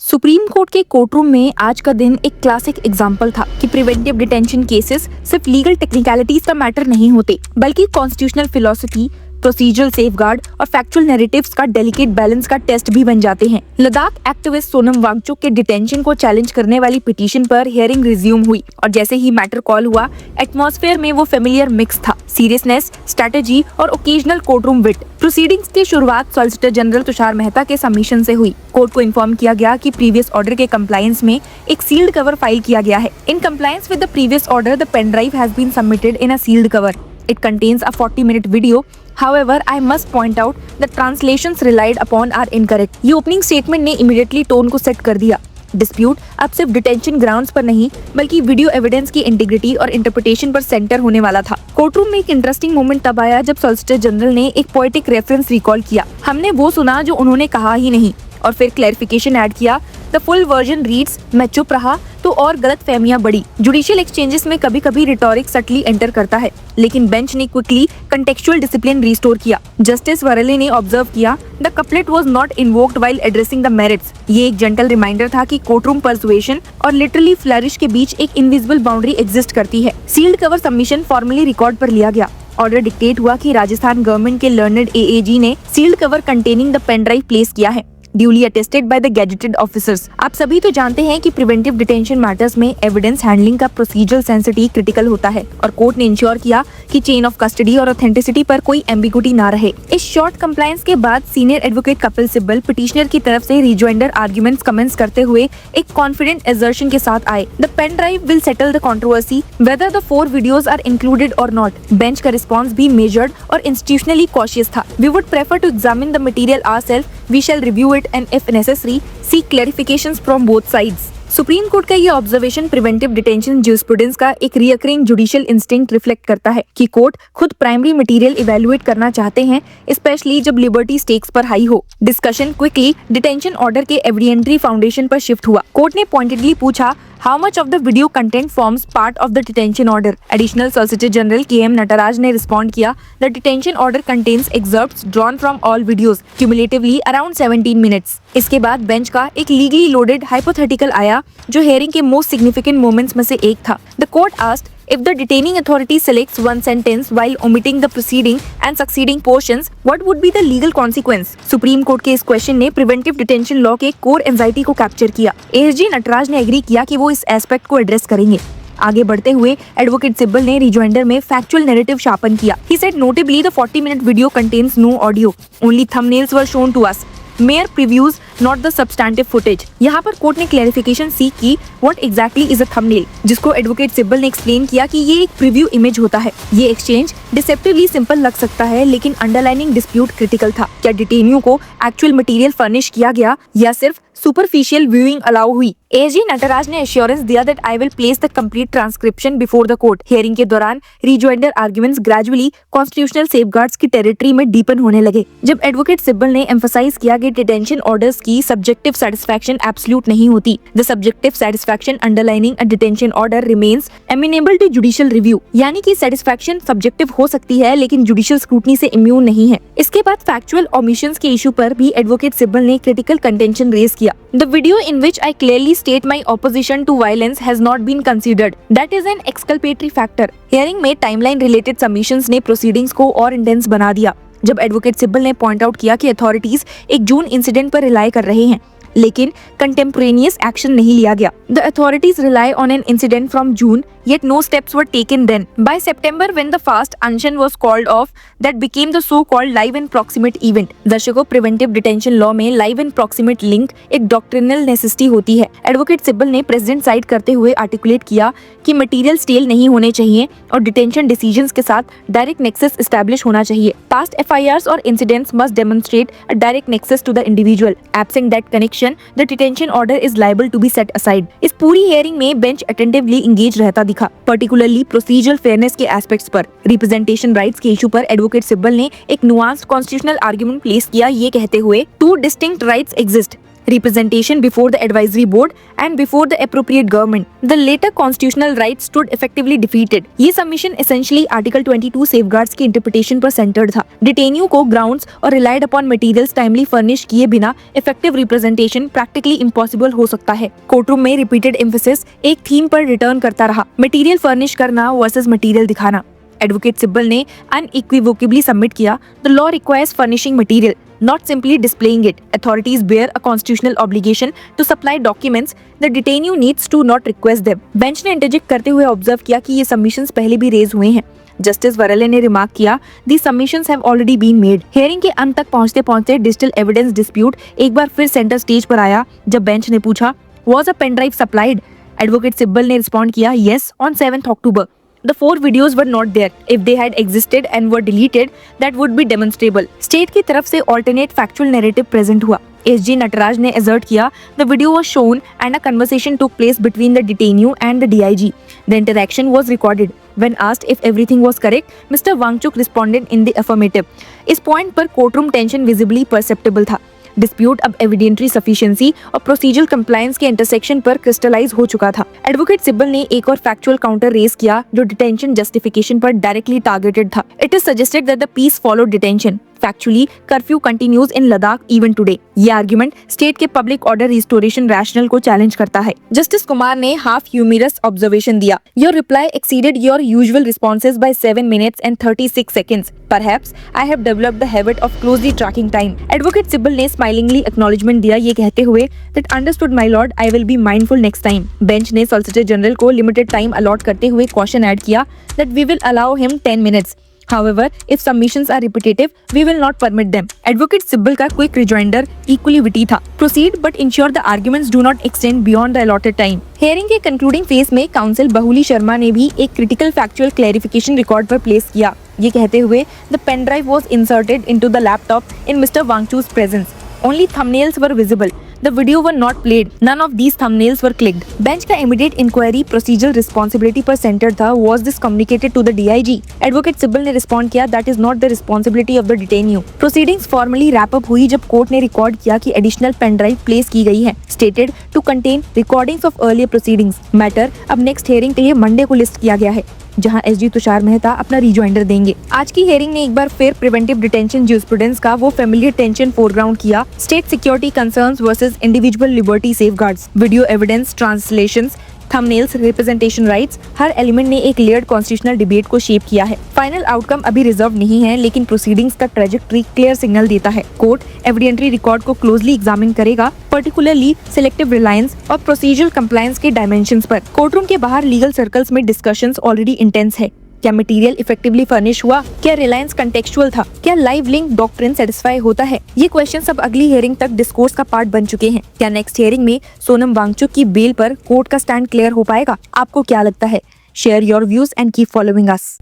Supreme court के courtroom में आज का दिन एक क्लासिक एग्जाम्पल था कि प्रिवेंटिव डिटेंशन केसेस सिर्फ लीगल टेक्निकलिटीज का मैटर नहीं होते, बल्कि कॉन्स्टिट्यूशनल फिलॉसफी, प्रोसीजरल सेफगार्ड और फैक्चुअल नैरेटिव्स का डेलिकेट बैलेंस का टेस्ट भी बन जाते हैं। लद्दाख एक्टिविस्ट सोनम वांगचुक के डिटेंशन को चैलेंज करने वाली पिटीशन पर हियरिंग रिज्यूम हुई और जैसे ही मैटर कॉल हुआ, एटमॉस्फेयर में वो फेमिलियर मिक्स था, सीरियसनेस, स्ट्रेटेजी और ओकेजनल कोर्टरूम विट। प्रोसीडिंग्स की शुरुआत सॉलिसिटर जनरल तुषार मेहता के सबमिशन से हुई। कोर्ट को इन्फॉर्म किया गया कि प्रीवियस ऑर्डर के कंप्लायंस में एक सील्ड कवर फाइल किया गया है। In compliance with the previous order, the pen drive has been submitted in a sealed cover. It contains a 40-minute video. However, I must point out that translations relied upon are incorrect. ये opening statement ने immediately tone को set कर दिया। Dispute अब सिर्फ detention grounds पर नहीं, बल्कि वीडियो एविडेंस की इंटीग्रिटी और इंटरप्रिटेशन पर सेंटर होने वाला था। कोर्टरूम में एक इंटरेस्टिंग मोमेंट तब आया जब सॉलिसिटर जनरल ने एक पोएटिक रेफरेंस रिकॉल किया। हमने वो सुना जो उन्होंने कहा ही नहीं, और फिर क्लैरिफिकेशन ऐड किया। द फुल वर्जन रीड्स, मैं चुप रहा तो और गलत फहमियां बढ़ी। जुडिशियल एक्सचेंजेस में कभी कभी रिटोरिक सटली एंटर करता है, लेकिन बेंच ने क्विकली कंटेक्चुअल डिसिप्लिन रिस्टोर किया। जस्टिस वरेले ने ऑब्जर्व किया, the couplet was not invoked while addressing the merits. ये एक जेंटल रिमाइंडर था कि कोर्टरूम परसुएशन और लिटरली फ्लरिश के बीच एक इनविजिबल बाउंड्री एग्जिस्ट करती है। Sealed cover submission formally record पर लिया गया। ऑर्डर डिक्टेट हुआ कि राजस्थान गवर्नमेंट के लर्नड एएजी ने sealed cover containing the pen drive place किया है, duly attested by the gazetted officers. आप सभी तो जानते हैं कि प्रिवेंटिव डिटेंशन मैटर्स में एविडेंस हैंडलिंग का प्रोसीजरल सेंसिटिविटी क्रिटिकल होता है, और कोर्ट ने इंश्योर किया कि चेन ऑफ कस्टडी और ऑथेंटिसिटी पर कोई एम्बिगुइटी ना रहे। इस शॉर्ट कंप्लायंस के बाद senior advocate Kapil Sibal petitioner की तरफ से रिजॉइंडर आर्गुमेंट्स कमेंट्स करते हुए एक कॉन्फिडेंट असर्शन के साथ आए। The pen drive will settle the controversy whether the 4 videos are included और नॉट। बेंच का रिस्पांस भी मेजर्ड और इंस्टीट्यूशनली कॉशियस था। We would prefer to examine the material ourselves, we shall review it and if necessary seek clarifications from both sides. Supreme court का ये observation preventive detention jurisprudence का एक recurring judicial instinct reflect करता है कि court खुद primary material evaluate करना चाहते हैं, स्पेशली जब लिबर्टी स्टेक्स पर हाई हो। डिस्कशन क्विकली डिटेंशन ऑर्डर के एविडेंटरी फाउंडेशन पर शिफ्ट हुआ। कोर्ट ने पॉइंटेडली पूछा, How much of the video content forms part of the detention order? Additional Solicitor General K.M. Nataraj ने respond किया, The detention order contains excerpts drawn from all videos, cumulatively around 17 minutes. इसके बाद bench का एक legally loaded hypothetical आया, जो hearing के most significant moments में से एक था. The court asked, if the detaining authority selects one sentence while omitting the preceding and succeeding portions, what would be the legal consequence? Supreme court के इस question ने प्रिवेंटिव डिटेंशन लॉ के core anxiety को capture किया। ASG Nataraj ने agree किया कि वो इस एस्पेक्ट को एड्रेस करेंगे। आगे बढ़ते हुए एडवोकेट सिब्बल ने रिजॉइंडर में फैक्चुअल नैरेटिव शार्पन किया। He said notably the 40-minute video contains no audio. Only thumbnails were shown to us. Mere previews, not the substantive footage. यहाँ पर कोर्ट ने क्लैरिफिकेशन सीख की what exactly is a thumbnail, जिसको advocate Sibal ने explain किया कि ये एक प्रीव्यू इमेज होता है। ये एक्सचेंज डिसेप्टिवली सिंपल लग सकता है, लेकिन अंडरलाइनिंग डिस्प्यूट क्रिटिकल था। क्या डिटेनियो को एक्चुअल मटेरियल फर्निश किया गया या सिर्फ सुपरफिशियल व्यूइंग अलाउ हुई? एजी नटराज ने एश्योरेंस दिया that I will place the complete transcription before the court. Hearing के दौरान rejoinder arguments gradually constitutional safeguards की टेरिटरी में डीपन होने लगे। जब एडवोकेट सिब्बल ने एम्फसाइज किया कि डिटेंशन ऑर्डर्स की सब्जेक्टिव सेटिस्फैक्शन एब्सोल्यूट नहीं होती, the subjective satisfaction underlining a detention order remains amenable to judicial review, यानी कि सेटिस्फैक्शन सब्जेक्टिव हो सकती है लेकिन जुडिशियल स्क्रूटनी से इम्यून नहीं है। इसके बाद फैक्चुअल ओमिशंस के इशू पर भी एडवोकेट सिब्बल ने क्रिटिकल कंटेंशन रेज किया। The video in which I clearly state my opposition to violence has not been considered. That is an exculpatory factor. Hearing में timeline related submissions ने proceedings को और intense बना दिया, जब एडवोकेट सिब्बल ने पॉइंट आउट किया कि अथॉरिटीज एक जून इंसिडेंट पर रिलाई कर रहे हैं, लेकिन कंटेम्पोरेनियस एक्शन नहीं लिया गया। The authorities rely on an incident from June, yet no steps were taken then. By September, when the fast unction was called off, that became the so-called live and proximate event. दर्शकों, preventive detention law में live and proximate link एक doctrinal necessity होती है। Advocate Sibal ने president side करते हुए articulate किया कि मटेरियल स्टेल नहीं होने चाहिए और डिटेंशन डिसीजंस के साथ डायरेक्ट नेक्सस एस्टैब्लिश होना चाहिए। पास्ट एफआईआर्स और incidents must demonstrate a direct nexus to the individual. Absent that connection, the detention order is liable to be set aside. इस पूरी हियरिंग में बेंच अटेंटिवली इंगेज रहता दिखा, पर्टिकुलरली प्रोसीजरल फेयरनेस के aspects पर। Representation rights के issue पर advocate Sibal ने एक नुआंस्ड कॉन्स्टिट्यूशनल आर्गुमेंट प्लेस किया, ये कहते हुए, 2 distinct rights exist, representation before the advisory board and before the appropriate government. The later constitutional rights stood effectively defeated. ये submission essentially Article 22 safeguards की interpretation पर centered था. Detainee को grounds और relied upon materials timely furnish किए बिना effective representation practically impossible हो सकता है. Courtroom में repeated emphasis एक theme पर return करता रहा. Material furnish करना versus material दिखाना. एडवोकेट सिब्बल ने unequivocally सबमिट किया, the law requires furnishing material, not simply displaying it. Authorities bear a constitutional obligation to supply documents. The detainee needs to not request them. Bench ने interject करते हुए observe किया कि ये submissions पहले भी रेज हुए हैं. जस्टिस वरले ने रिमार्क किया, these submissions have already been made. Hearing के अंत तक पहुंचते पहुंचते डिजिटल एविडेंस डिस्प्यूट एक बार फिर सेंटर स्टेज पर आया जब बेंच ने पूछा, was a pen drive supplied? Advocate Sibal ने रिस्पॉन्ड किया, yes, on 7th October. The 4 videos were not there. If they had existed and were deleted, that would be demonstrable. State की तरफ से alternate factual narrative present हुआ. SG Nataraj ने assert किया, the video was shown and a conversation took place between the detainee and the DIG. The interaction was recorded. When asked if everything was correct, Mr. Wangchuk responded in the affirmative. इस point पर courtroom tension visibly perceptible था. Dispute अब evidentiary sufficiency और procedural compliance के intersection पर crystallise हो चुका था. एडवोकेट सिब्बल ने एक और फैक्चुअल काउंटर रेज किया जो डिटेंशन जस्टिफिकेशन पर डायरेक्टली टारगेटेड था. It is suggested that the peace followed detention. Factually, curfew continues in Ladakh even today. ये आर्ग्यूमेंट स्टेट के पब्लिक ऑर्डर रिस्टोरेशन रैशनल को चैलेंज करता है. जस्टिस कुमार ने हाफ ह्यूमरस ऑब्जर्वेशन दिया. Your reply exceeded your usual responses by 7 minutes and 36 seconds. Perhaps I have developed the habit of closely tracking time. Advocate Sibal ने smilingly acknowledgement दिया ये कहते हुए that understood my lord, I will be mindful next time. Bench ने solicitor general को limited time allot करते हुए caution add किया that we will allow him 10 minutes. However, if submissions are repetitive, we will not permit them. Advocate Sibal का quick rejoinder equally witty था. Proceed but ensure the arguments do not extend beyond the allotted time. Hearing के concluding phase में council बहुली Sharma ने भी एक critical factual clarification record पर place किया. ये कहते हुए the pen drive was inserted into the laptop in Mr. Wangchuk's presence. Only thumbnails were visible. The video were not played. None of these thumbnails were clicked. Bench का immediate inquiry procedural responsibility पर centered था. Was this communicated to the DIG? Advocate Sibal ने respond किया that is not the responsibility of the detainee. Proceedings formally wrap up हुई जब court ने record किया कि additional pen drive प्लेस की गई है. Stated to contain recordings of earlier proceedings. Matter अब next hearing के लिए मंडे को लिस्ट किया गया है जहां एसजी तुषार मेहता अपना रिजॉइंडर देंगे. आज की हेयरिंग ने एक बार फिर प्रिवेंटिव डिटेंशन ज्यूरिस्प्रूडेंस का वो फेमिलियर टेंशन फोरग्राउंड किया. State security concerns versus individual liberty safeguards, video evidence, translations, thumbnails, representation rights, हर एलिमेंट ने एक लेयर्ड कॉन्स्टिट्यूशनल डिबेट को शेप किया है. फाइनल आउटकम अभी रिजर्व नहीं है लेकिन प्रोसीडिंग्स का ट्रेजेक्टरी क्लियर सिग्नल देता है. कोर्ट एविडेंटरी रिकॉर्ड को क्लोजली एग्जामिन करेगा, पर्टिकुलरली सिलेक्टिव रिलायंस और प्रोसीजरल कंप्लायंस के डायमेंशंस पर. कोर्टरूम के बाहर लीगल सर्कल्स में डिस्कशंस ऑलरेडी इंटेंस है. क्या मटेरियल इफेक्टिवली फर्निश हुआ? क्या रिलायंस कंटेक्चुअल था? क्या लाइव लिंक डॉक्ट्रिन सेटिस्फाई होता है? ये क्वेश्चन अब अगली हियरिंग तक डिस्कोर्स का पार्ट बन चुके हैं. क्या नेक्स्ट हियरिंग में सोनम वांगचुक की बेल पर कोर्ट का स्टैंड क्लियर हो पाएगा? आपको क्या लगता है? Share your views and keep following us.